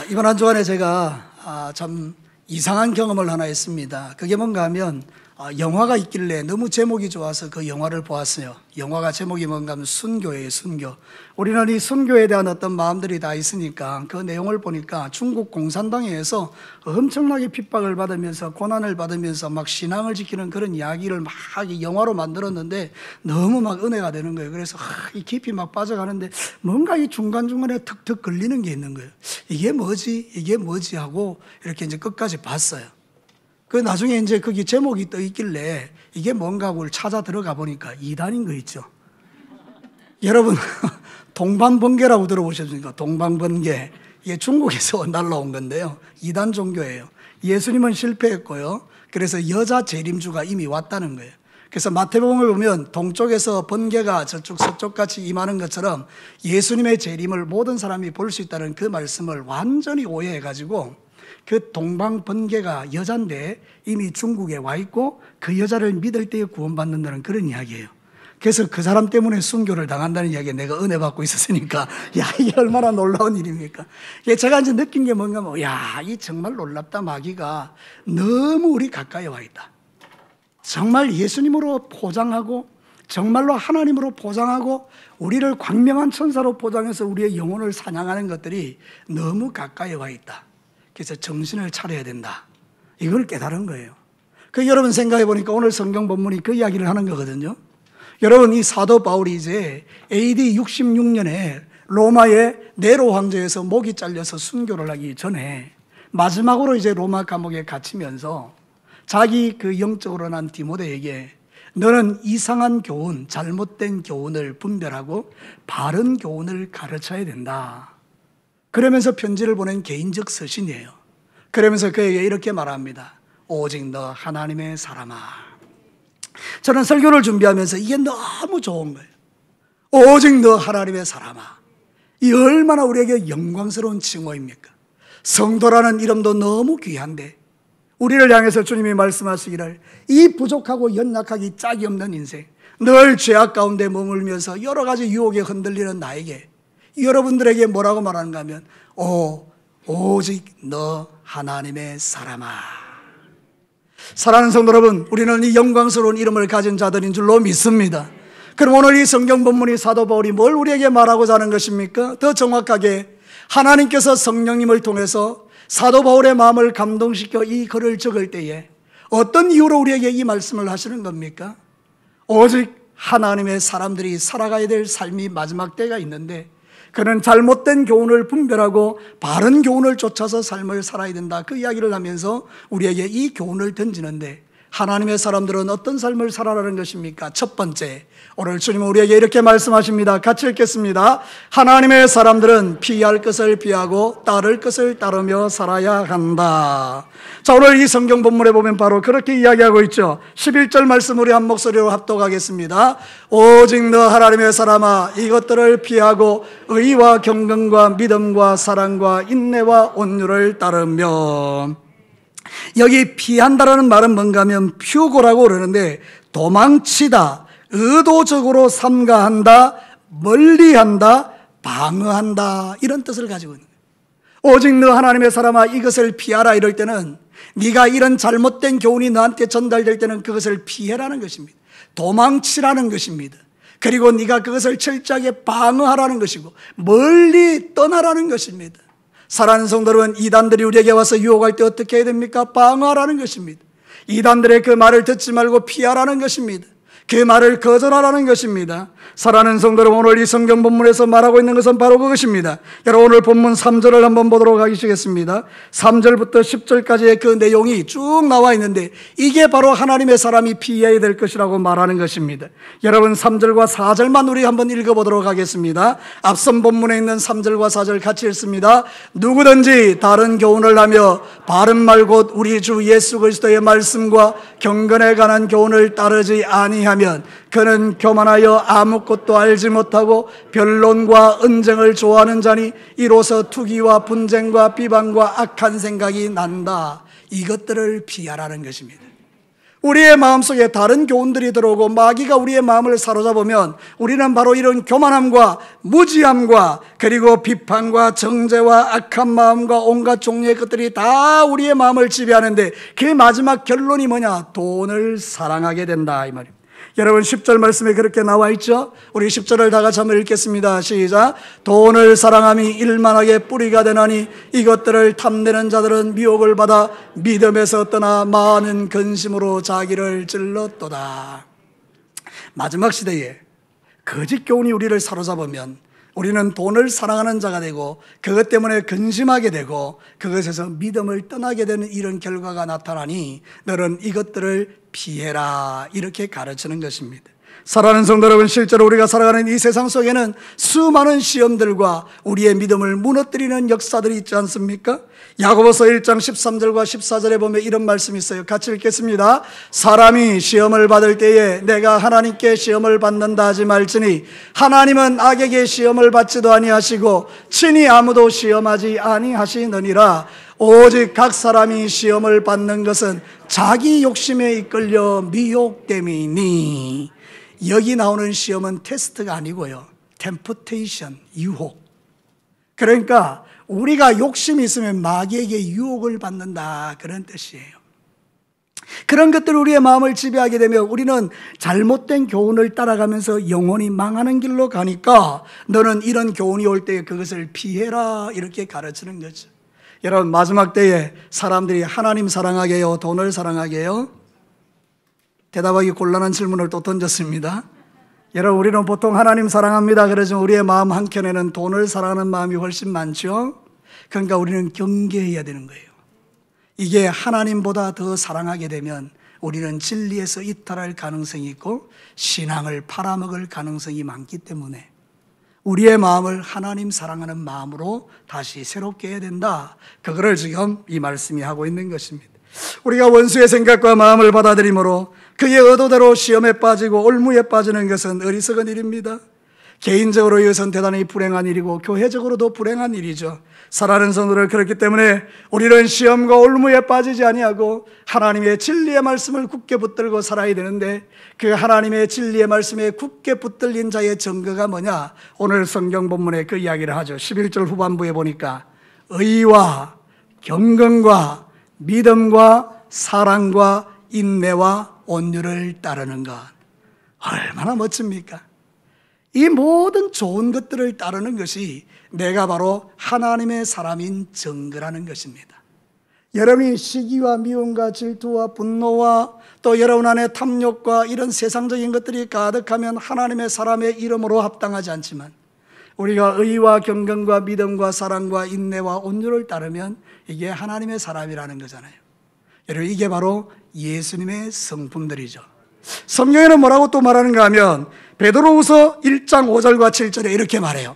이번 한 주간에 제가 참 이상한 경험을 하나 했습니다. 그게 뭔가 하면 영화가 있길래 너무 제목이 좋아서 그 영화를 보았어요. 영화가 제목이 뭔가 하면 순교예요. 순교. 우리는 이 순교에 대한 어떤 마음들이 다 있으니까 그 내용을 보니까 중국 공산당에서 엄청나게 핍박을 받으면서 고난을 받으면서 막 신앙을 지키는 그런 이야기를 막 영화로 만들었는데 너무 막 은혜가 되는 거예요. 그래서 이 깊이 막 빠져가는데 뭔가 이 중간중간에 턱턱 걸리는 게 있는 거예요. 이게 뭐지? 이게 뭐지? 하고 이렇게 이제 끝까지 봤어요. 그 나중에 이제 거기 제목이 떠 있길래 이게 뭔가 하고 찾아 들어가 보니까 이단인 거 있죠. 여러분 동방번개라고 들어보셨습니까? 동방번개. 이게 중국에서 날라온 건데요. 이단 종교예요. 예수님은 실패했고요. 그래서 여자 재림주가 이미 왔다는 거예요. 그래서 마태복음을 보면 동쪽에서 번개가 저쪽 서쪽같이 임하는 것처럼 예수님의 재림을 모든 사람이 볼 수 있다는 그 말씀을 완전히 오해해가지고 그 동방번개가 여잔데 이미 중국에 와 있고 그 여자를 믿을 때에 구원받는다는 그런 이야기예요. 그래서 그 사람 때문에 순교를 당한다는 이야기에 내가 은혜 받고 있었으니까 야, 이게 얼마나 놀라운 일입니까? 제가 이제 느낀 게 뭔가 야, 이 정말 놀랍다. 마귀가 너무 우리 가까이 와 있다. 정말 예수님으로 포장하고 정말로 하나님으로 포장하고 우리를 광명한 천사로 포장해서 우리의 영혼을 사냥하는 것들이 너무 가까이 와 있다. 그래서 정신을 차려야 된다. 이걸 깨달은 거예요. 여러분 생각해 보니까 오늘 성경 본문이 그 이야기를 하는 거거든요. 여러분 이 사도 바울이 이제 AD 66년에 로마의 네로 황제에서 목이 잘려서 순교를 하기 전에 마지막으로 이제 로마 감옥에 갇히면서 자기 그 영적으로 난 디모데에게 너는 이상한 교훈, 잘못된 교훈을 분별하고 바른 교훈을 가르쳐야 된다. 그러면서 편지를 보낸 개인적 서신이에요. 그러면서 그에게 이렇게 말합니다. 오직 너 하나님의 사람아. 저는 설교를 준비하면서 이게 너무 좋은 거예요. 오직 너 하나님의 사람아. 이 얼마나 우리에게 영광스러운 칭호입니까? 성도라는 이름도 너무 귀한데 우리를 향해서 주님이 말씀하시기를 이 부족하고 연약하기 짝이 없는 인생, 늘 죄악 가운데 머물면서 여러 가지 유혹에 흔들리는 나에게 여러분들에게 뭐라고 말하는가 하면 오직 너 하나님의 사람아. 사랑하는 성도 여러분, 우리는 이 영광스러운 이름을 가진 자들인 줄로 믿습니다. 그럼 오늘 이 성경 본문이 사도 바울이 뭘 우리에게 말하고자 하는 것입니까? 더 정확하게 하나님께서 성령님을 통해서 사도 바울의 마음을 감동시켜 이 글을 적을 때에 어떤 이유로 우리에게 이 말씀을 하시는 겁니까? 오직 하나님의 사람들이 살아가야 될 삶이 마지막 때가 있는데 그는 잘못된 교훈을 분별하고 바른 교훈을 쫓아서 삶을 살아야 된다. 그 이야기를 하면서 우리에게 이 교훈을 던지는데 하나님의 사람들은 어떤 삶을 살아라는 것입니까? 첫 번째, 오늘 주님은 우리에게 이렇게 말씀하십니다. 같이 읽겠습니다. 하나님의 사람들은 피할 것을 피하고 따를 것을 따르며 살아야 한다. 자, 오늘 이 성경 본문에 보면 바로 그렇게 이야기하고 있죠. 11절 말씀 우리 한 목소리로 합독하겠습니다. 오직 너 하나님의 사람아 이것들을 피하고 의와 경건과 믿음과 사랑과 인내와 온유를 따르며. 여기 피한다라는 말은 뭔가 하면 퓨고라고 그러는데 도망치다, 의도적으로 삼가한다, 멀리한다, 방어한다 이런 뜻을 가지고 있는 거예요. 오직 너 하나님의 사람아 이것을 피하라 이럴 때는 네가 이런 잘못된 교훈이 너한테 전달될 때는 그것을 피해라는 것입니다. 도망치라는 것입니다. 그리고 네가 그것을 철저하게 방어하라는 것이고 멀리 떠나라는 것입니다. 사랑하는 성도 여러분, 이단들이 우리에게 와서 유혹할 때 어떻게 해야 됩니까? 방어하라는 것입니다. 이단들의 그 말을 듣지 말고 피하라는 것입니다. 그 말을 거절하라는 것입니다. 사랑하는 성도 여러분, 오늘 이 성경 본문에서 말하고 있는 것은 바로 그것입니다. 여러분 오늘 본문 3절을 한번 보도록 하시겠습니다. 3절부터 10절까지의 그 내용이 쭉 나와 있는데 이게 바로 하나님의 사람이 피해야 될 것이라고 말하는 것입니다. 여러분 3절과 4절만 우리 한번 읽어보도록 하겠습니다. 앞선 본문에 있는 3절과 4절 같이 읽습니다. 누구든지 다른 교훈을 하며 바른 말 곧 우리 주 예수 그리스도의 말씀과 경건에 관한 교훈을 따르지 아니하면 그는 교만하여 아무것도 알지 못하고 변론과 언쟁을 좋아하는 자니 이로써 투기와 분쟁과 비방과 악한 생각이 난다. 이것들을 피하라는 것입니다. 우리의 마음속에 다른 교훈들이 들어오고 마귀가 우리의 마음을 사로잡으면 우리는 바로 이런 교만함과 무지함과 그리고 비판과 정죄와 악한 마음과 온갖 종류의 것들이 다 우리의 마음을 지배하는데 그 마지막 결론이 뭐냐? 돈을 사랑하게 된다 이 말입니다. 여러분 10절 말씀에 그렇게 나와 있죠? 우리 10절을 다 같이 한번 읽겠습니다. 시작. 돈을 사랑함이 일만하게 뿌리가 되나니 이것들을 탐내는 자들은 미혹을 받아 믿음에서 떠나 많은 근심으로 자기를 찔렀도다. 마지막 시대에 거짓 교훈이 우리를 사로잡으면 우리는 돈을 사랑하는 자가 되고 그것 때문에 근심하게 되고 그것에서 믿음을 떠나게 되는 이런 결과가 나타나니 너는 이것들을 피해라 이렇게 가르치는 것입니다. 사랑하는 성도 여러분, 실제로 우리가 살아가는 이 세상 속에는 수많은 시험들과 우리의 믿음을 무너뜨리는 역사들이 있지 않습니까? 야고보서 1장 13절과 14절에 보면 이런 말씀이 있어요. 같이 읽겠습니다. 사람이 시험을 받을 때에 내가 하나님께 시험을 받는다 하지 말지니 하나님은 악에게 시험을 받지도 아니하시고 친히 아무도 시험하지 아니하시느니라. 오직 각 사람이 시험을 받는 것은 자기 욕심에 이끌려 미혹됨이니. 여기 나오는 시험은 테스트가 아니고요, 템프테이션, 유혹. 그러니까 우리가 욕심이 있으면 마귀에게 유혹을 받는다, 그런 뜻이에요. 그런 것들이 우리의 마음을 지배하게 되면 우리는 잘못된 교훈을 따라가면서 영혼이 망하는 길로 가니까 너는 이런 교훈이 올 때 그것을 피해라 이렇게 가르치는 거죠. 여러분, 마지막 때에 사람들이 하나님 사랑하게 해요, 돈을 사랑하게 해요? 대답하기 곤란한 질문을 또 던졌습니다. 여러분, 우리는 보통 하나님 사랑합니다 그러지만 우리의 마음 한켠에는 돈을 사랑하는 마음이 훨씬 많죠. 그러니까 우리는 경계해야 되는 거예요. 이게 하나님보다 더 사랑하게 되면 우리는 진리에서 이탈할 가능성이 있고 신앙을 팔아먹을 가능성이 많기 때문에 우리의 마음을 하나님 사랑하는 마음으로 다시 새롭게 해야 된다. 그거를 지금 이 말씀이 하고 있는 것입니다. 우리가 원수의 생각과 마음을 받아들이므로 그의 의도대로 시험에 빠지고 올무에 빠지는 것은 어리석은 일입니다. 개인적으로 이것은 대단히 불행한 일이고 교회적으로도 불행한 일이죠. 사랑하는 성도들, 그렇기 때문에 우리는 시험과 올무에 빠지지 아니하고 하나님의 진리의 말씀을 굳게 붙들고 살아야 되는데 그 하나님의 진리의 말씀에 굳게 붙들린 자의 증거가 뭐냐? 오늘 성경 본문에 그 이야기를 하죠. 11절 후반부에 보니까 의와 경건과 믿음과 사랑과 인내와 온유를 따르는 것. 얼마나 멋집니까? 이 모든 좋은 것들을 따르는 것이 내가 바로 하나님의 사람인 증거라는 것입니다. 여러분이 시기와 미움과 질투와 분노와 또 여러분 안에 탐욕과 이런 세상적인 것들이 가득하면 하나님의 사람의 이름으로 합당하지 않지만 우리가 의와 경건과 믿음과 사랑과 인내와 온유를 따르면 이게 하나님의 사람이라는 거잖아요. 여러분, 이게 바로 예수님의 성품들이죠. 성경에는 뭐라고 또 말하는가 하면 베드로후서 1장 5절과 7절에 이렇게 말해요.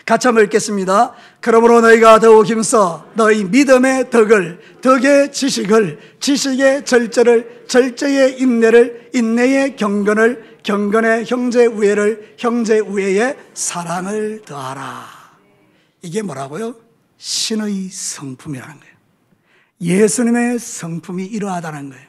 같이 한번 읽겠습니다. 그러므로 너희가 더욱 힘써 너희 믿음의 덕을, 덕의 지식을, 지식의 절제를, 절제의 인내를, 인내의 경건을, 경건의 형제 우애를, 형제 우애의 사랑을 더하라. 이게 뭐라고요? 신의 성품이라는 거예요. 예수님의 성품이 이러하다는 거예요.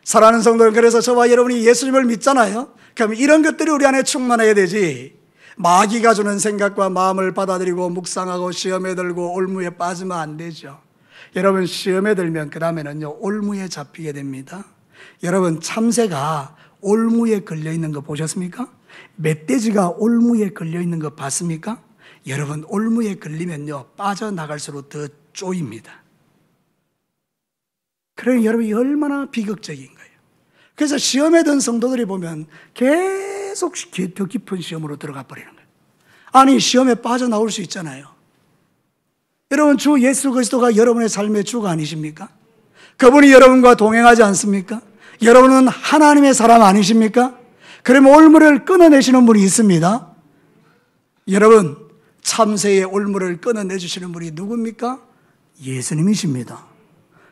사랑하는 성도들, 그래서 저와 여러분이 예수님을 믿잖아요. 그럼 이런 것들이 우리 안에 충만해야 되지. 마귀가 주는 생각과 마음을 받아들이고 묵상하고 시험에 들고 올무에 빠지면 안 되죠. 여러분, 시험에 들면 그 다음에는요 올무에 잡히게 됩니다. 여러분, 참새가 올무에 걸려있는 거 보셨습니까? 멧돼지가 올무에 걸려있는 거 봤습니까? 여러분, 올무에 걸리면요 빠져나갈수록 더 쪼입니다. 그러니 여러분이 얼마나 비극적인 거예요. 그래서 시험에 든 성도들이 보면 계속 더 깊은 시험으로 들어가 버리는 거예요. 아니, 시험에 빠져나올 수 있잖아요. 여러분, 주 예수 그리스도가 여러분의 삶의 주가 아니십니까? 그분이 여러분과 동행하지 않습니까? 여러분은 하나님의 사람 아니십니까? 그러면 올무를 끊어내시는 분이 있습니다. 여러분, 참새의 올무를 끊어내주시는 분이 누굽니까? 예수님이십니다.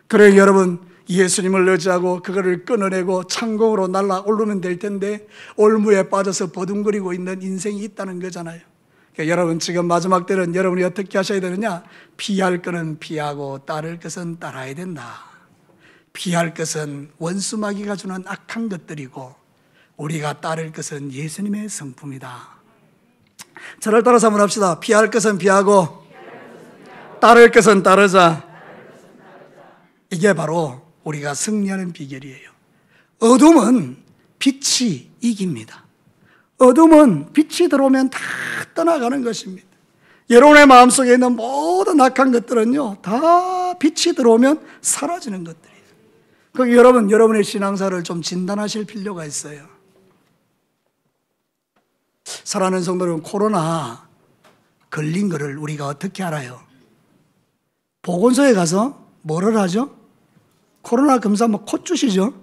그래, 여러분, 예수님을 의지하고 그거를 끊어내고 창공으로 날아오르면 될 텐데 올무에 빠져서 버둥거리고 있는 인생이 있다는 거잖아요. 그러니까 여러분, 지금 마지막 때는 여러분이 어떻게 하셔야 되느냐? 피할 것은 피하고 따를 것은 따라야 된다. 피할 것은 원수마귀가 주는 악한 것들이고 우리가 따를 것은 예수님의 성품이다. 저를 따라서 한번 합시다. 피할 것은 피하고 따를 것은 따르자. 이게 바로 우리가 승리하는 비결이에요. 어둠은 빛이 이깁니다. 어둠은 빛이 들어오면 다 떠나가는 것입니다. 여러분의 마음속에 있는 모든 악한 것들은요, 다 빛이 들어오면 사라지는 것들이에요. 그러니까 여러분의 신앙사를 좀 진단하실 필요가 있어요. 사랑하는 성도 여러분, 코로나 걸린 거를 우리가 어떻게 알아요? 보건소에 가서 뭐를 하죠? 코로나 검사 콧 주시죠?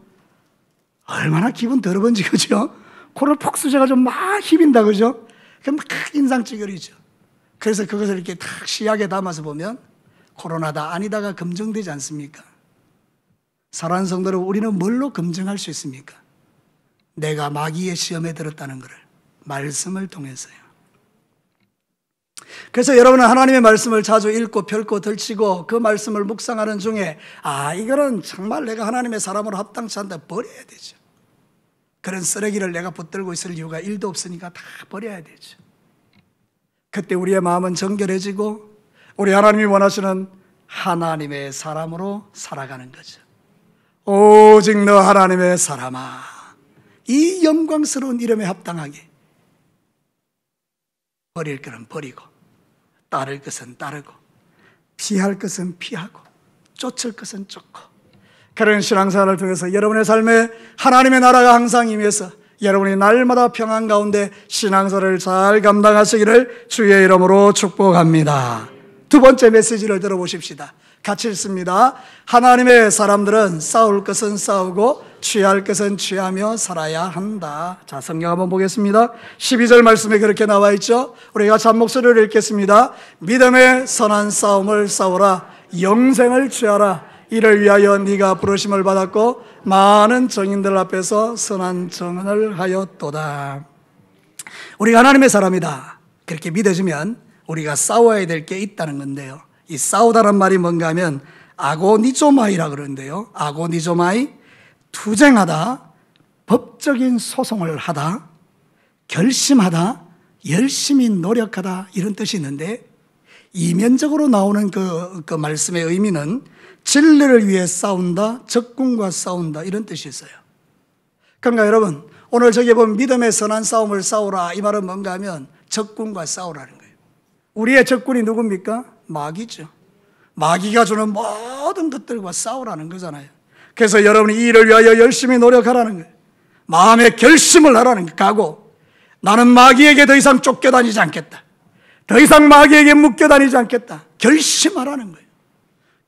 얼마나 기분 더러운지, 그죠? 코를 푹 쑤셔가지고 막 휘빈다, 그죠? 그럼 막 인상 찌그리죠. 그래서 그것을 이렇게 탁 시약에 담아서 보면 코로나다 아니다가 검증되지 않습니까? 사랑하는 성도 여러분, 우리는 뭘로 검증할 수 있습니까? 내가 마귀의 시험에 들었다는 것을 말씀을 통해서요. 그래서 여러분은 하나님의 말씀을 자주 읽고 펼고 들치고 그 말씀을 묵상하는 중에 이거는 정말 내가 하나님의 사람으로 합당치 않다, 버려야 되죠. 그런 쓰레기를 내가 붙들고 있을 이유가 1도 없으니까 다 버려야 되죠. 그때 우리의 마음은 정결해지고 우리 하나님이 원하시는 하나님의 사람으로 살아가는 거죠. 오직 너 하나님의 사람아, 이 영광스러운 이름에 합당하게 버릴 것은 버리고 따를 것은 따르고 피할 것은 피하고 쫓을 것은 쫓고, 그런 신앙생활을 통해서 여러분의 삶에 하나님의 나라가 항상 임해서 여러분이 날마다 평안 가운데 신앙생활을 잘 감당하시기를 주의 이름으로 축복합니다. 두 번째 메시지를 들어보십시다. 같이 읽습니다. 하나님의 사람들은 싸울 것은 싸우고 취할 것은 취하며 살아야 한다. 자, 성경 한번 보겠습니다. 12절 말씀에 그렇게 나와 있죠. 우리가 같이 한 목소리로 읽겠습니다. 믿음의 선한 싸움을 싸우라. 영생을 취하라. 이를 위하여 네가 부르심을 받았고 많은 정인들 앞에서 선한 정언을 하였도다. 우리가 하나님의 사람이다, 그렇게 믿어지면 우리가 싸워야 될 게 있다는 건데요, 이 싸우다란 말이 뭔가 하면 아고니조마이라 그러는데요, 아고니조마이, 투쟁하다, 법적인 소송을 하다, 결심하다, 열심히 노력하다, 이런 뜻이 있는데 이면적으로 나오는 그 말씀의 의미는 진리를 위해 싸운다, 적군과 싸운다, 이런 뜻이 있어요. 그러니까 여러분, 오늘 저기 보면 믿음의 선한 싸움을 싸우라, 이 말은 뭔가 하면 적군과 싸우라는 거예요. 우리의 적군이 누굽니까? 마귀죠. 마귀가 주는 모든 것들과 싸우라는 거잖아요. 그래서 여러분이 이 일을 위하여 열심히 노력하라는 거예요. 마음의 결심을 하라는 거예요. 각오. 나는 마귀에게 더 이상 쫓겨다니지 않겠다, 더 이상 마귀에게 묶여다니지 않겠다, 결심하라는 거예요.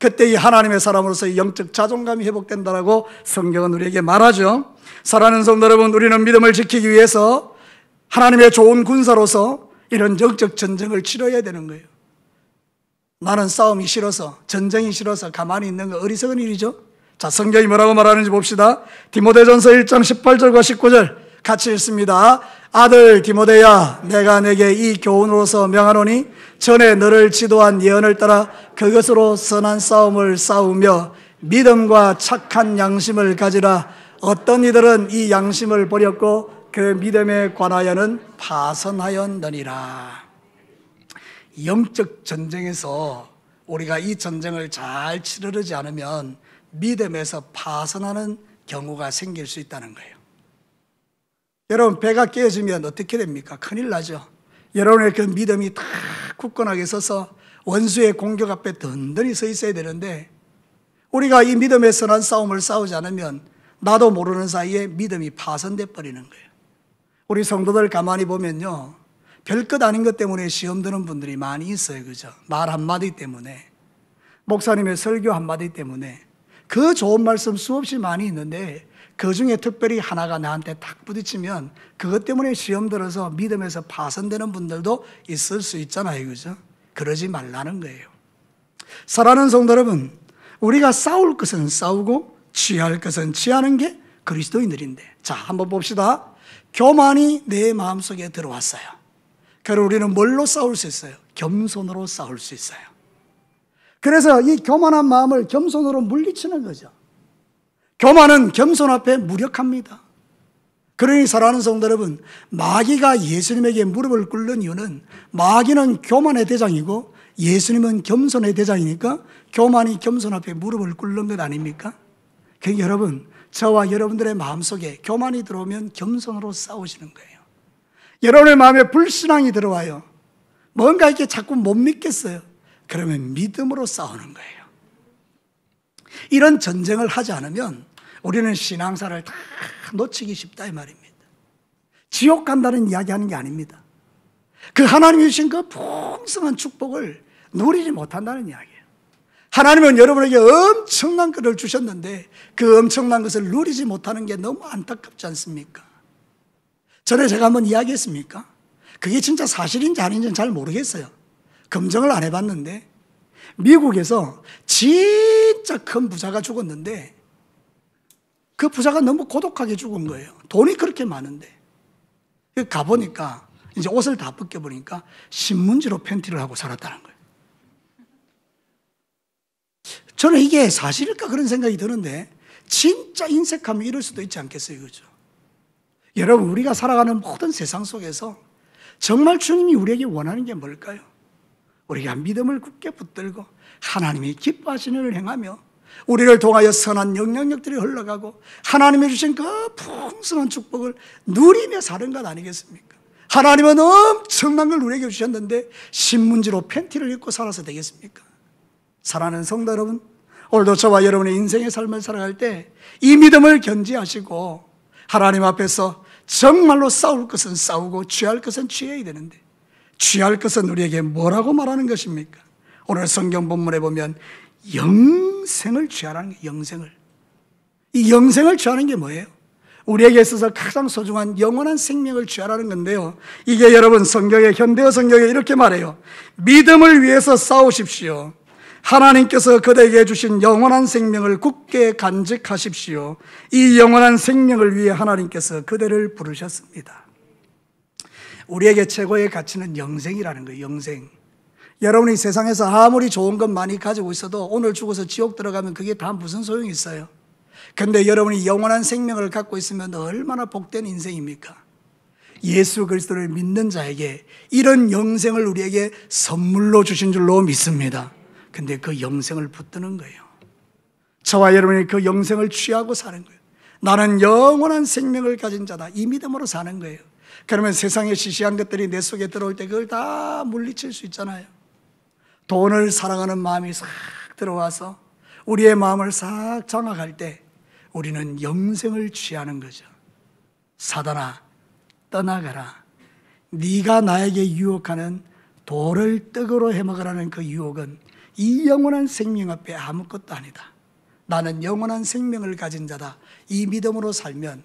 그때 이 하나님의 사람으로서 영적 자존감이 회복된다라고 성경은 우리에게 말하죠. 사랑하는 성도 여러분, 우리는 믿음을 지키기 위해서 하나님의 좋은 군사로서 이런 영적 전쟁을 치러야 되는 거예요. 나는 싸움이 싫어서, 전쟁이 싫어서 가만히 있는 거 어리석은 일이죠. 자, 성경이 뭐라고 말하는지 봅시다. 디모데전서 1장 18절과 19절 같이 읽습니다. 아들 디모데야, 내가 내게 이 교훈으로서 명하노니 전에 너를 지도한 예언을 따라 그것으로 선한 싸움을 싸우며 믿음과 착한 양심을 가지라. 어떤 이들은 이 양심을 버렸고 그 믿음에 관하여는 파선하였느니라. 영적 전쟁에서 우리가 이 전쟁을 잘 치르지 않으면 믿음에서 파선하는 경우가 생길 수 있다는 거예요. 여러분, 배가 깨어지면 어떻게 됩니까? 큰일 나죠. 여러분의 그 믿음이 다 굳건하게 서서 원수의 공격 앞에 든든히 서 있어야 되는데, 우리가 이 믿음의 선한 싸움을 싸우지 않으면 나도 모르는 사이에 믿음이 파손돼 버리는 거예요. 우리 성도들 가만히 보면요, 별것 아닌 것 때문에 시험 드는 분들이 많이 있어요. 그죠? 말 한마디 때문에, 목사님의 설교 한마디 때문에. 그 좋은 말씀 수없이 많이 있는데 그 중에 특별히 하나가 나한테 탁 부딪히면 그것 때문에 시험 들어서 믿음에서 파손되는 분들도 있을 수 있잖아요. 그죠? 그러지 말라는 거예요. 사랑하는 성도 여러분, 우리가 싸울 것은 싸우고 취할 것은 취하는 게 그리스도인들인데, 자, 한번 봅시다. 교만이 내 마음속에 들어왔어요. 그럼 우리는 뭘로 싸울 수 있어요? 겸손으로 싸울 수 있어요. 그래서 이 교만한 마음을 겸손으로 물리치는 거죠. 교만은 겸손 앞에 무력합니다. 그러니 사랑하는 성도 여러분, 마귀가 예수님에게 무릎을 꿇는 이유는 마귀는 교만의 대장이고 예수님은 겸손의 대장이니까 교만이 겸손 앞에 무릎을 꿇는 것 아닙니까? 그러니까 여러분, 저와 여러분들의 마음속에 교만이 들어오면 겸손으로 싸우시는 거예요. 여러분의 마음에 불신앙이 들어와요. 뭔가 이렇게 자꾸 못 믿겠어요. 그러면 믿음으로 싸우는 거예요. 이런 전쟁을 하지 않으면 우리는 신앙사를 다 놓치기 쉽다 이 말입니다. 지옥 간다는 이야기 하는 게 아닙니다. 그 하나님이 주신 그 풍성한 축복을 누리지 못한다는 이야기예요. 하나님은 여러분에게 엄청난 것을 주셨는데 그 엄청난 것을 누리지 못하는 게 너무 안타깝지 않습니까? 전에 제가 한번 이야기했습니까? 그게 진짜 사실인지 아닌지는 잘 모르겠어요. 검증을 안 해봤는데 미국에서 진짜 큰 부자가 죽었는데 그 부자가 너무 고독하게 죽은 거예요. 돈이 그렇게 많은데. 가보니까 이제 옷을 다 벗겨보니까 신문지로 팬티를 하고 살았다는 거예요. 저는 이게 사실일까 그런 생각이 드는데 진짜 인색하면 이럴 수도 있지 않겠어요, 그죠? 여러분, 우리가 살아가는 모든 세상 속에서 정말 주님이 우리에게 원하는 게 뭘까요? 우리가 믿음을 굳게 붙들고 하나님이 기뻐하시는 일을 행하며 우리를 통하여 선한 영향력들이 흘러가고 하나님이 주신 그 풍성한 축복을 누리며 사는 것 아니겠습니까? 하나님은 엄청난 걸 우리에게 주셨는데 신문지로 팬티를 입고 살아서 되겠습니까? 사랑하는 성도 여러분, 오늘도 저와 여러분의 인생의 삶을 살아갈 때 이 믿음을 견지하시고 하나님 앞에서 정말로 싸울 것은 싸우고 취할 것은 취해야 되는데 취할 것은 우리에게 뭐라고 말하는 것입니까? 오늘 성경 본문에 보면 영생을 취하라는 게 영생을. 이 영생을 취하는 게 뭐예요? 우리에게 있어서 가장 소중한 영원한 생명을 취하라는 건데요. 이게 여러분 성경에 현대어 성경에 이렇게 말해요. 믿음을 위해서 싸우십시오. 하나님께서 그대에게 주신 영원한 생명을 굳게 간직하십시오. 이 영원한 생명을 위해 하나님께서 그대를 부르셨습니다. 우리에게 최고의 가치는 영생이라는 거예요. 영생. 여러분이 세상에서 아무리 좋은 것 많이 가지고 있어도 오늘 죽어서 지옥 들어가면 그게 다 무슨 소용이 있어요? 근데 여러분이 영원한 생명을 갖고 있으면 얼마나 복된 인생입니까? 예수 그리스도를 믿는 자에게 이런 영생을 우리에게 선물로 주신 줄로 믿습니다. 근데 그 영생을 붙드는 거예요. 저와 여러분이 그 영생을 취하고 사는 거예요. 나는 영원한 생명을 가진 자다. 이 믿음으로 사는 거예요. 그러면 세상의 시시한 것들이 내 속에 들어올 때 그걸 다 물리칠 수 있잖아요. 돈을 사랑하는 마음이 싹 들어와서 우리의 마음을 싹 장악할 때 우리는 영생을 취하는 거죠. 사단아, 떠나가라. 네가 나에게 유혹하는 돌을 떡으로 해먹으라는 그 유혹은 이 영원한 생명 앞에 아무것도 아니다. 나는 영원한 생명을 가진 자다. 이 믿음으로 살면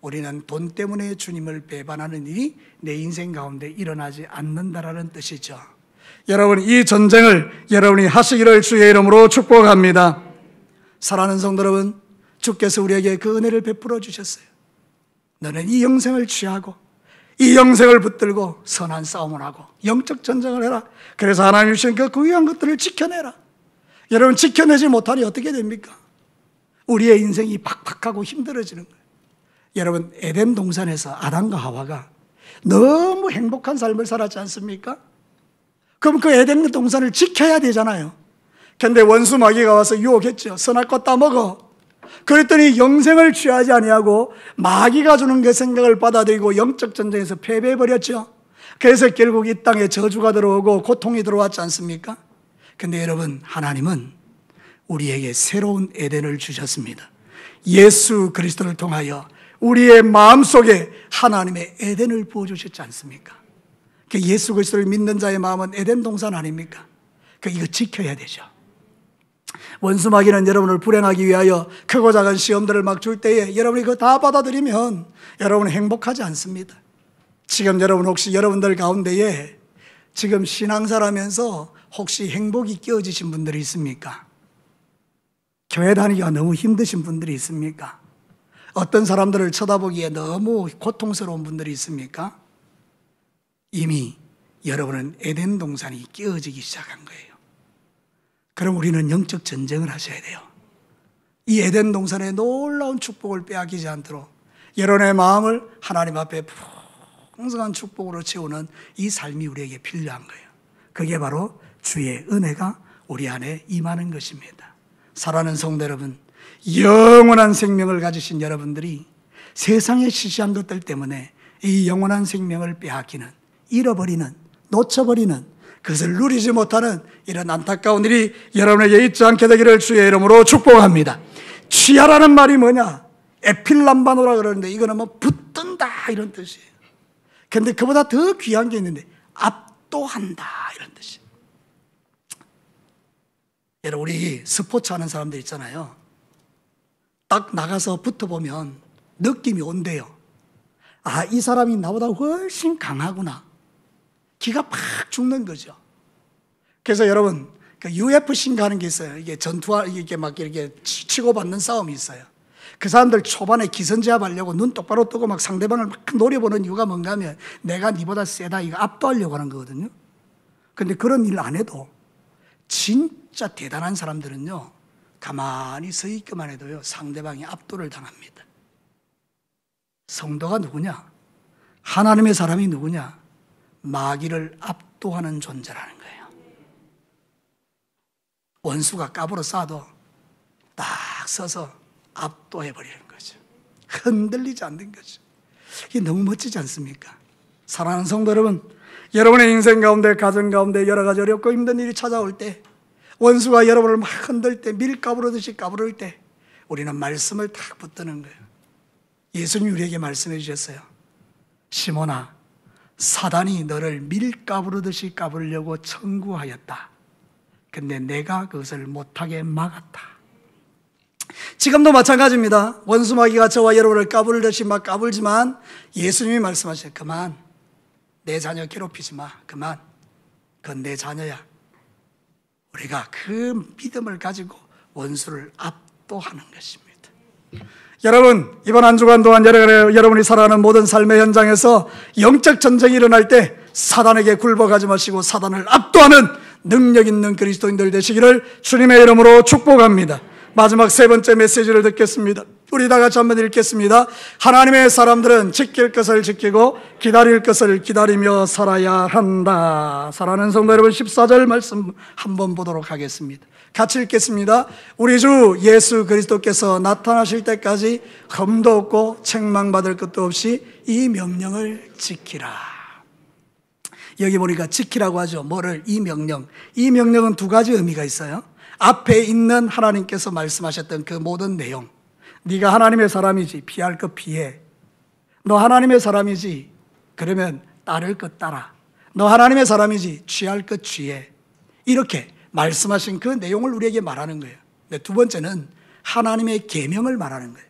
우리는 돈 때문에 주님을 배반하는 일이 내 인생 가운데 일어나지 않는다라는 뜻이죠. 여러분, 이 전쟁을 여러분이 하시기를 주의 이름으로 축복합니다. 사랑하는 성도 여러분, 주께서 우리에게 그 은혜를 베풀어 주셨어요. 너는 이 영생을 취하고 이 영생을 붙들고 선한 싸움을 하고 영적 전쟁을 해라. 그래서 하나님 주신 그 귀한 것들을 지켜내라. 여러분, 지켜내지 못하니 어떻게 됩니까? 우리의 인생이 팍팍하고 힘들어지는 거예요. 여러분, 에덴 동산에서 아담과 하와가 너무 행복한 삶을 살았지 않습니까? 그럼 그 에덴 동산을 지켜야 되잖아요. 근데 원수 마귀가 와서 유혹했죠. 선할 것 따먹어. 그랬더니 영생을 취하지 아니하고 마귀가 주는 그 생각을 받아들이고 영적 전쟁에서 패배해버렸죠. 그래서 결국 이 땅에 저주가 들어오고 고통이 들어왔지 않습니까? 근데 여러분, 하나님은 우리에게 새로운 에덴을 주셨습니다. 예수 그리스도를 통하여 우리의 마음속에 하나님의 에덴을 부어주셨지 않습니까? 그 예수 그리스도를 믿는 자의 마음은 에덴 동산 아닙니까? 이거 지켜야 되죠. 원수 마귀는 여러분을 불행하기 위하여 크고 작은 시험들을 막 줄 때에 여러분이 그거 다 받아들이면 여러분은 행복하지 않습니다. 지금 여러분 혹시 여러분들 가운데에 지금 신앙사라면서 혹시 행복이 끼어지신 분들이 있습니까? 교회 다니기가 너무 힘드신 분들이 있습니까? 어떤 사람들을 쳐다보기에 너무 고통스러운 분들이 있습니까? 이미 여러분은 에덴 동산이 끼어지기 시작한 거예요. 그럼 우리는 영적 전쟁을 하셔야 돼요. 이 에덴 동산의 놀라운 축복을 빼앗기지 않도록 여러분의 마음을 하나님 앞에 풍성한 축복으로 채우는 이 삶이 우리에게 필요한 거예요. 그게 바로 주의 은혜가 우리 안에 임하는 것입니다. 사랑하는 성도 여러분, 영원한 생명을 가지신 여러분들이 세상의 시시한 것들 때문에 이 영원한 생명을 빼앗기는, 잃어버리는, 놓쳐버리는, 그것을 누리지 못하는 이런 안타까운 일이 여러분에게 있지 않게 되기를 주의 이름으로 축복합니다. 취하라는 말이 뭐냐? 에필람바노라 그러는데 이거는 뭐 붙든다 이런 뜻이에요. 그런데 그보다 더 귀한 게 있는데 압도한다 이런 뜻이에요. 여러분, 우리 스포츠 하는 사람들 있잖아요. 딱 나가서 붙어보면 느낌이 온대요. 아, 이 사람이 나보다 훨씬 강하구나. 기가 팍 죽는 거죠. 그래서 여러분, 그 UFC인가 하는 게 있어요. 이게 이게 막 이렇게 치고받는 싸움이 있어요. 그 사람들 초반에 기선제압하려고 눈 똑바로 뜨고 막 상대방을 막 노려보는 이유가 뭔가 하면 내가 니보다 세다 이거 압도하려고 하는 거거든요. 근데 그런 일 안 해도 진짜 대단한 사람들은요, 가만히 서 있기만 해도요, 상대방이 압도를 당합니다. 성도가 누구냐? 하나님의 사람이 누구냐? 마귀를 압도하는 존재라는 거예요. 원수가 까불어 싸도 딱 서서 압도해버리는 거죠. 흔들리지 않는 거죠. 이게 너무 멋지지 않습니까? 사랑하는 성도 여러분, 여러분의 인생 가운데, 가정 가운데 여러 가지 어렵고 힘든 일이 찾아올 때, 원수가 여러분을 막 흔들 때, 밀 까부르듯이 까부를 때 우리는 말씀을 탁 붙드는 거예요. 예수님이 우리에게 말씀해 주셨어요. 시몬아, 사단이 너를 밀 까부르듯이 까부려고 청구하였다. 근데 내가 그것을 못하게 막았다. 지금도 마찬가지입니다. 원수 마귀가 저와 여러분을 까부르듯이 막 까불지만 예수님이 말씀하셔요. 그만, 내 자녀 괴롭히지 마. 그만, 그건 내 자녀야. 우리가 그 믿음을 가지고 원수를 압도하는 것입니다. 여러분, 이번 한 주간 동안 여러분이 살아가는 모든 삶의 현장에서 영적 전쟁이 일어날 때 사단에게 굴복하지 마시고 사단을 압도하는 능력 있는 그리스도인들 되시기를 주님의 이름으로 축복합니다. 마지막 세 번째 메시지를 듣겠습니다. 우리 다 같이 한번 읽겠습니다. 하나님의 사람들은 지킬 것을 지키고 기다릴 것을 기다리며 살아야 한다. 사랑하는 성도 여러분, 14절 말씀 한번 보도록 하겠습니다. 같이 읽겠습니다. 우리 주 예수 그리스도께서 나타나실 때까지 흠도 없고 책망받을 것도 없이 이 명령을 지키라. 여기 보니까 지키라고 하죠. 뭐를? 이 명령. 이 명령은 두 가지 의미가 있어요. 앞에 있는 하나님께서 말씀하셨던 그 모든 내용, 네가 하나님의 사람이지 피할 것 피해, 너 하나님의 사람이지 그러면 따를 것 따라, 너 하나님의 사람이지 취할 것 취해, 이렇게 말씀하신 그 내용을 우리에게 말하는 거예요. 네, 두 번째는 하나님의 계명을 말하는 거예요.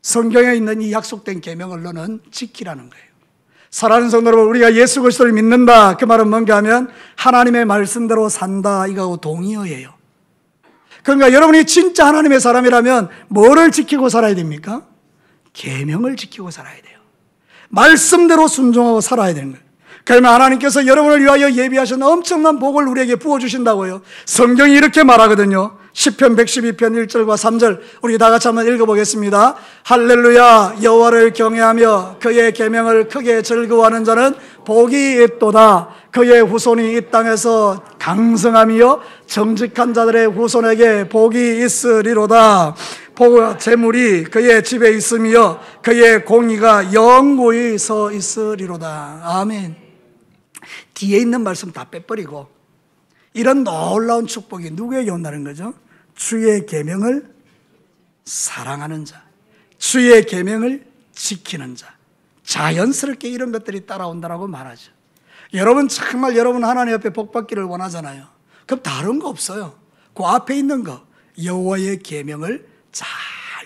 성경에 있는 이 약속된 계명을 너는 지키라는 거예요. 사랑하는 성도 여러분, 우리가 예수 그리스도를 믿는다, 그 말은 뭔가 하면 하나님의 말씀대로 산다, 이거하고 동의어예요. 그러니까 여러분이 진짜 하나님의 사람이라면 뭐를 지키고 살아야 됩니까? 계명을 지키고 살아야 돼요. 말씀대로 순종하고 살아야 되는 거예요. 그러면 하나님께서 여러분을 위하여 예비하신 엄청난 복을 우리에게 부어주신다고요. 성경이 이렇게 말하거든요. 시편 112편 1절과 3절 우리 다 같이 한번 읽어보겠습니다. 할렐루야, 여호와를 경외하며 그의 계명을 크게 즐거워하는 자는 복이 있도다. 그의 후손이 이 땅에서 강성하며 정직한 자들의 후손에게 복이 있으리로다. 재물이 그의 집에 있으며 그의 공의가 영구히 서 있으리로다. 아멘. 뒤에 있는 말씀 다 빼버리고 이런 놀라운 축복이 누구에게 온다는 거죠? 주의 계명을 사랑하는 자, 주의 계명을 지키는 자, 자연스럽게 이런 것들이 따라온다라고 말하죠. 여러분 정말 여러분 하나님 앞에 복 받기를 원하잖아요. 그럼 다른 거 없어요. 그 앞에 있는 거 여호와의 계명을 잘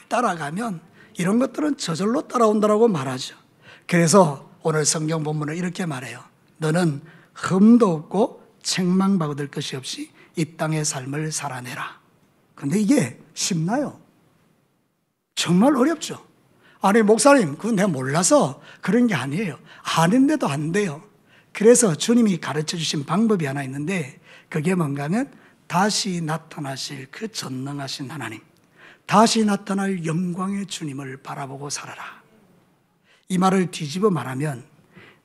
따라가면 이런 것들은 저절로 따라온다라고 말하죠. 그래서 오늘 성경 본문은 이렇게 말해요. 너는 흠도 없고 책망받을 것이 없이 이 땅의 삶을 살아내라. 근데 이게 쉽나요? 정말 어렵죠. 아니 목사님, 그건 내가 몰라서 그런 게 아니에요. 아는데도 안 돼요. 그래서 주님이 가르쳐 주신 방법이 하나 있는데 그게 뭔가 하면 다시 나타나실 그 전능하신 하나님, 다시 나타날 영광의 주님을 바라보고 살아라. 이 말을 뒤집어 말하면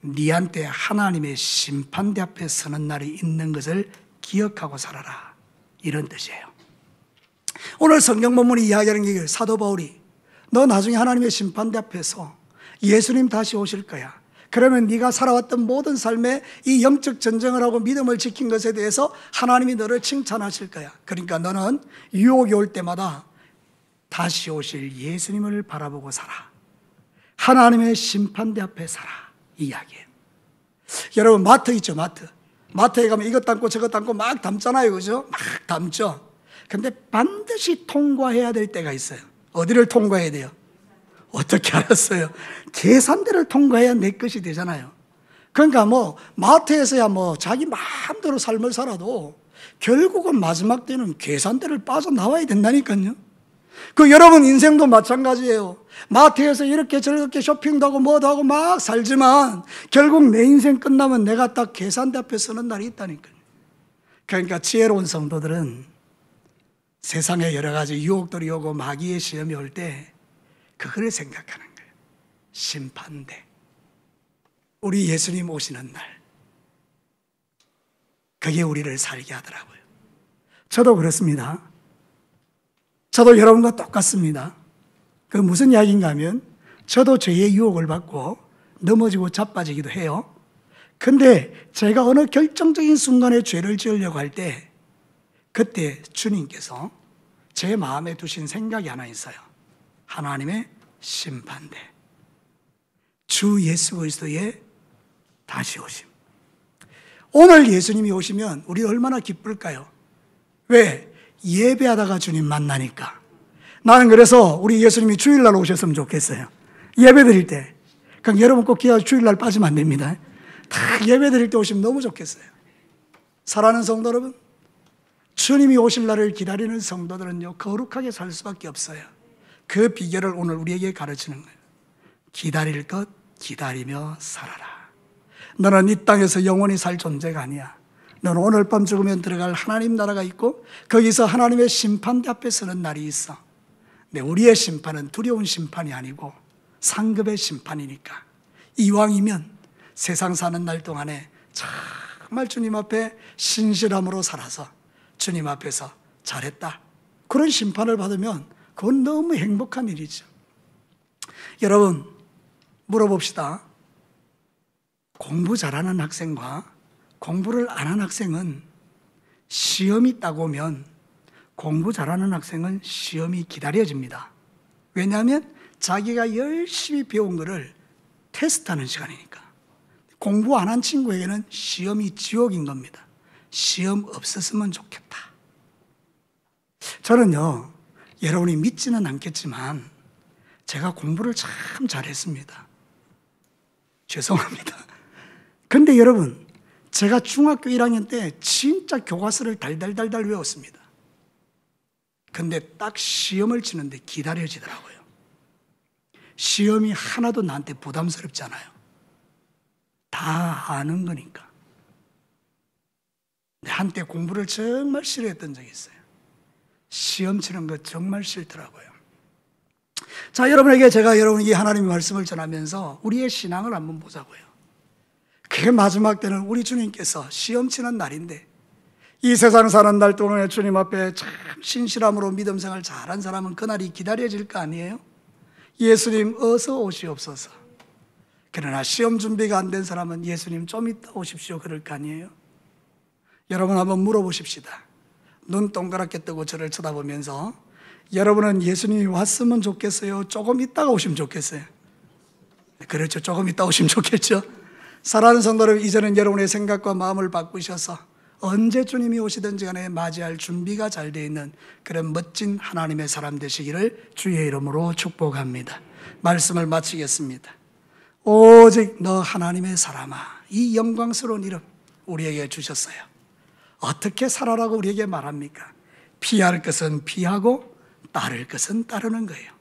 네한테 하나님의 심판대 앞에 서는 날이 있는 것을 기억하고 살아라, 이런 뜻이에요. 오늘 성경 본문이 이야기하는 게 사도 바울이 너 나중에 하나님의 심판대 앞에서 예수님 다시 오실 거야. 그러면 네가 살아왔던 모든 삶에 이 영적 전쟁을 하고 믿음을 지킨 것에 대해서 하나님이 너를 칭찬하실 거야. 그러니까 너는 유혹이 올 때마다 다시 오실 예수님을 바라보고 살아. 하나님의 심판대 앞에 살아. 이 이야기예요. 여러분, 마트 있죠, 마트. 마트에 가면 이것 담고 저것 담고 막 담잖아요, 그죠? 막 담죠. 근데 반드시 통과해야 될 때가 있어요. 어디를 통과해야 돼요? 어떻게 알았어요? 계산대를 통과해야 내 것이 되잖아요. 그러니까 마트에서야 자기 마음대로 삶을 살아도 결국은 마지막 때는 계산대를 빠져나와야 된다니까요. 여러분 인생도 마찬가지예요. 마트에서 이렇게 저렇게 쇼핑도 하고 뭐도 하고 막 살지만 결국 내 인생 끝나면 내가 딱 계산대 앞에 서는 날이 있다니까요. 그러니까 지혜로운 성도들은 세상에 여러 가지 유혹들이 오고 마귀의 시험이 올 때 그거를 생각하는 거예요. 심판대. 우리 예수님 오시는 날. 그게 우리를 살게 하더라고요. 저도 그렇습니다. 저도 여러분과 똑같습니다. 그 무슨 이야기인가 하면 저도 죄의 유혹을 받고 넘어지고 자빠지기도 해요. 근데 제가 어느 결정적인 순간에 죄를 지으려고 할 때 그때 주님께서 제 마음에 두신 생각이 하나 있어요. 하나님의 심판대. 주 예수 그리스도의 다시 오심. 오늘 예수님이 오시면 우리 얼마나 기쁠까요? 왜? 예배하다가 주님 만나니까. 나는 그래서 우리 예수님이 주일날 오셨으면 좋겠어요. 예배 드릴 때. 그럼 여러분 꼭 기억하고 주일날 빠지면 안 됩니다. 다 예배 드릴 때 오시면 너무 좋겠어요. 사랑하는 성도 여러분, 주님이 오실 날을 기다리는 성도들은요, 거룩하게 살 수밖에 없어요. 그 비결을 오늘 우리에게 가르치는 거예요. 기다릴 것 기다리며 살아라. 너는 이 땅에서 영원히 살 존재가 아니야. 너는 오늘 밤 죽으면 들어갈 하나님 나라가 있고 거기서 하나님의 심판대 앞에 서는 날이 있어. 근데 우리의 심판은 두려운 심판이 아니고 상급의 심판이니까 이왕이면 세상 사는 날 동안에 정말 주님 앞에 신실함으로 살아서 주님 앞에서 잘했다, 그런 심판을 받으면 그건 너무 행복한 일이죠. 여러분, 물어봅시다. 공부 잘하는 학생과 공부를 안 한 학생은 시험이 딱 오면 공부 잘하는 학생은 시험이 기다려집니다. 왜냐하면 자기가 열심히 배운 거를 테스트하는 시간이니까. 공부 안 한 친구에게는 시험이 지옥인 겁니다. 시험 없었으면 좋겠다. 저는요, 여러분이 믿지는 않겠지만 제가 공부를 참 잘했습니다. 죄송합니다. 근데 여러분, 제가 중학교 1학년 때 진짜 교과서를 달달달달 외웠습니다. 근데 딱 시험을 치는데 기다려지더라고요. 시험이 하나도 나한테 부담스럽지 않아요. 다 아는 거니까. 근데 한때 공부를 정말 싫어했던 적이 있어요. 시험 치는 거 정말 싫더라고요. 자, 여러분에게 제가 여러분에게 하나님의 말씀을 전하면서 우리의 신앙을 한번 보자고요. 그게 마지막 때는 우리 주님께서 시험 치는 날인데 이 세상 사는 날 동안에 주님 앞에 참 신실함으로 믿음 생활 잘한 사람은 그날이 기다려질 거 아니에요? 예수님 어서 오시옵소서. 그러나 시험 준비가 안 된 사람은 예수님 좀 이따 오십시오 그럴 거 아니에요? 여러분 한번 물어보십시다. 눈 동그랗게 뜨고 저를 쳐다보면서 여러분은 예수님이 왔으면 좋겠어요? 조금 있다가 오시면 좋겠어요? 그렇죠. 조금 있다 오시면 좋겠죠. 사랑하는 성도 여러분, 이제는 여러분의 생각과 마음을 바꾸셔서 언제 주님이 오시든지 간에 맞이할 준비가 잘 되어 있는 그런 멋진 하나님의 사람 되시기를 주의 이름으로 축복합니다. 말씀을 마치겠습니다. 오직 너 하나님의 사람아, 이 영광스러운 이름 우리에게 주셨어요. 어떻게 살아라고 우리에게 말합니까? 피할 것은 피하고 따를 것은 따르는 거예요.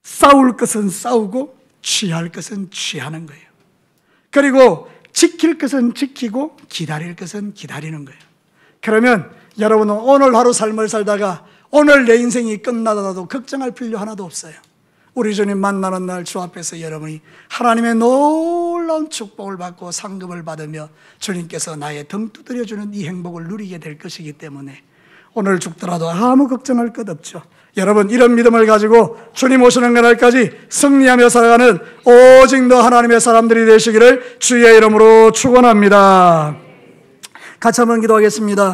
싸울 것은 싸우고 취할 것은 취하는 거예요. 그리고 지킬 것은 지키고 기다릴 것은 기다리는 거예요. 그러면 여러분은 오늘 하루 삶을 살다가 오늘 내 인생이 끝나더라도 걱정할 필요 하나도 없어요. 우리 주님 만나는 날 주 앞에서 여러분이 하나님의 놀라운 축복을 받고 상급을 받으며 주님께서 나의 등 두드려주는 이 행복을 누리게 될 것이기 때문에 오늘 죽더라도 아무 걱정할 것 없죠. 여러분, 이런 믿음을 가지고 주님 오시는 그날까지 승리하며 살아가는 오직 너 하나님의 사람들이 되시기를 주의 이름으로 축원합니다. 같이 한번 기도하겠습니다.